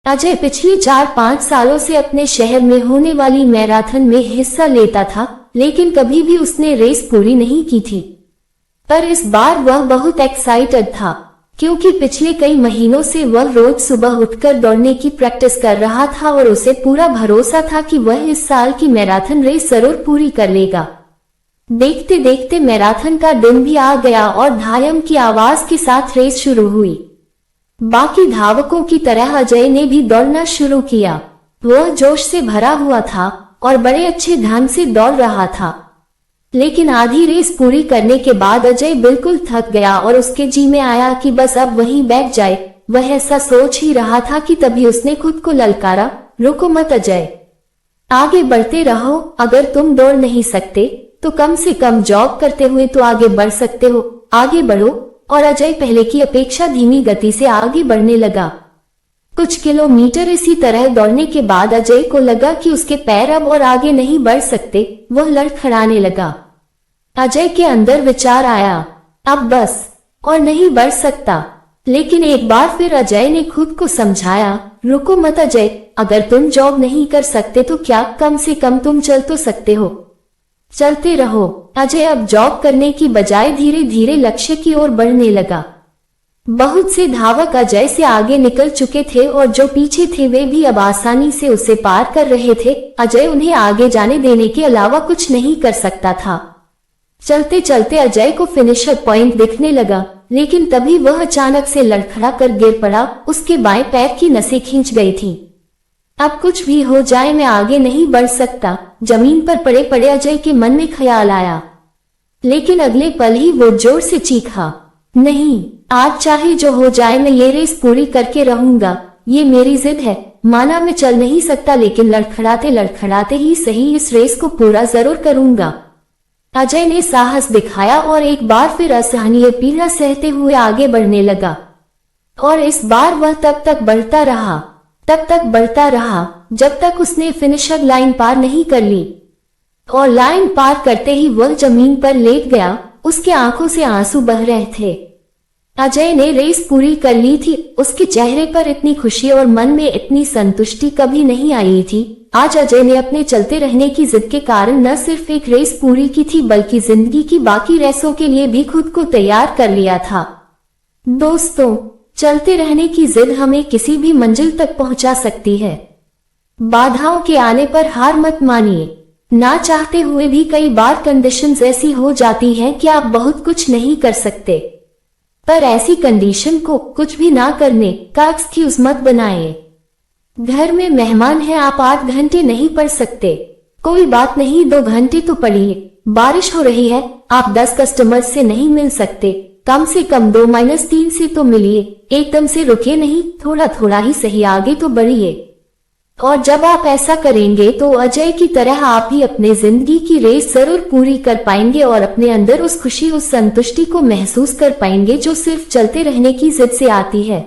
अजय पिछले 4-5 सालों से अपने शहर में होने वाली मैराथन में हिस्सा लेता था, लेकिन कभी भी उसने रेस पूरी नहीं की थी। पर इस बार वह बहुत एक्साइटेड था, क्योंकि पिछले कई महीनों से वह रोज सुबह उठकर दौड़ने की प्रैक्टिस कर रहा था और उसे पूरा भरोसा था कि वह इस साल की मैराथन रेस जरूर पूरी कर लेगा। देखते देखते मैराथन का दिन भी आ गया और धायम की आवाज के साथ रेस शुरू हुई। बाकी धावकों की तरह अजय ने भी दौड़ना शुरू किया। वह जोश से भरा हुआ था और बड़े अच्छे ढंग से दौड़ रहा था, लेकिन आधी रेस पूरी करने के बाद अजय बिल्कुल थक गया और उसके जी में आया कि बस अब वहीं बैठ जाए। वह ऐसा सोच ही रहा था कि तभी उसने खुद को ललकारा, रुको मत अजय, आगे बढ़ते रहो। अगर तुम दौड़ नहीं सकते तो कम से कम जॉग करते हुए तो आगे बढ़ सकते हो, आगे बढ़ो। और अजय पहले की अपेक्षा धीमी गति से आगे बढ़ने लगा। कुछ किलोमीटर इसी तरह दौड़ने के बाद अजय को लगा कि उसके पैर अब और आगे नहीं बढ़ सकते। वह लड़खड़ाने लगा। अजय के अंदर विचार आया, अब बस और नहीं बढ़ सकता। लेकिन एक बार फिर अजय ने खुद को समझाया, रुको मत अजय, अगर तुम जॉग नहीं कर सकते तो क्या, कम से कम तुम चल तो सकते हो, चलते रहो। अजय अब जॉग करने की बजाय धीरे धीरे लक्ष्य की ओर बढ़ने लगा। बहुत से धावक अजय से आगे निकल चुके थे और जो पीछे थे वे भी अब आसानी से उसे पार कर रहे थे। अजय उन्हें आगे जाने देने के अलावा कुछ नहीं कर सकता था। चलते चलते अजय को फिनिशर पॉइंट दिखने लगा, लेकिन तभी वह अचानक से लड़खड़ा कर गिर पड़ा। उसके बाएं पैर की नसें खींच गई थीं। अब कुछ भी हो जाए मैं आगे नहीं बढ़ सकता, जमीन पर पड़े पड़े अजय के मन में ख्याल आया। लेकिन अगले पल ही वो जोर से चीखा, नहीं, आज चाहे जो हो जाए मैं ये रेस पूरी करके रहूंगा। ये मेरी जिद है। माना मैं चल नहीं सकता, लेकिन लड़खड़ाते लड़खड़ाते ही सही इस रेस को पूरा जरूर करूंगा। अजय ने साहस दिखाया और एक बार फिर असहनीय पीड़ा सहते हुए आगे बढ़ने लगा। और इस बार वह तब तक बढ़ता रहा जब तक उसने फिनिशर लाइन पार नहीं कर ली। और लाइन पार करते ही वह जमीन पर लेट गया। उसके आंखों से आंसू बह रहे थे। अजय ने रेस पूरी कर ली थी। उसके चेहरे पर इतनी खुशी और मन में इतनी संतुष्टि कभी नहीं आई थी। आज अजय ने अपने चलते रहने की जिद के कारण न सिर्फ एक रेस पूरी की थी, बल्कि जिंदगी की बाकी रेसों के लिए भी खुद को तैयार कर लिया था। दोस्तों, चलते रहने की जिद हमें किसी भी मंजिल तक पहुंचा सकती है। बाधाओं के आने पर हार मत मानिए। ना चाहते हुए भी कई बार कंडीशंस ऐसी हो जाती हैं कि आप बहुत कुछ नहीं कर सकते, पर ऐसी कंडीशन को कुछ भी ना करने का एक्सक्यूज मत बनाएं। घर में मेहमान है, आप 8 घंटे नहीं पढ़ सकते, कोई बात नहीं, 2 घंटे तो पढ़िए। बारिश हो रही है, आप 10 कस्टमर्स से नहीं मिल सकते, कम से कम 2-3 से तो मिलिए। एकदम से रुकिए नहीं, थोड़ा थोड़ा ही सही आगे तो बढ़िए। और जब आप ऐसा करेंगे तो अजय की तरह आप भी अपने जिंदगी की रेस जरूर पूरी कर पाएंगे और अपने अंदर उस खुशी, उस संतुष्टि को महसूस कर पाएंगे जो सिर्फ चलते रहने की जिद से आती है।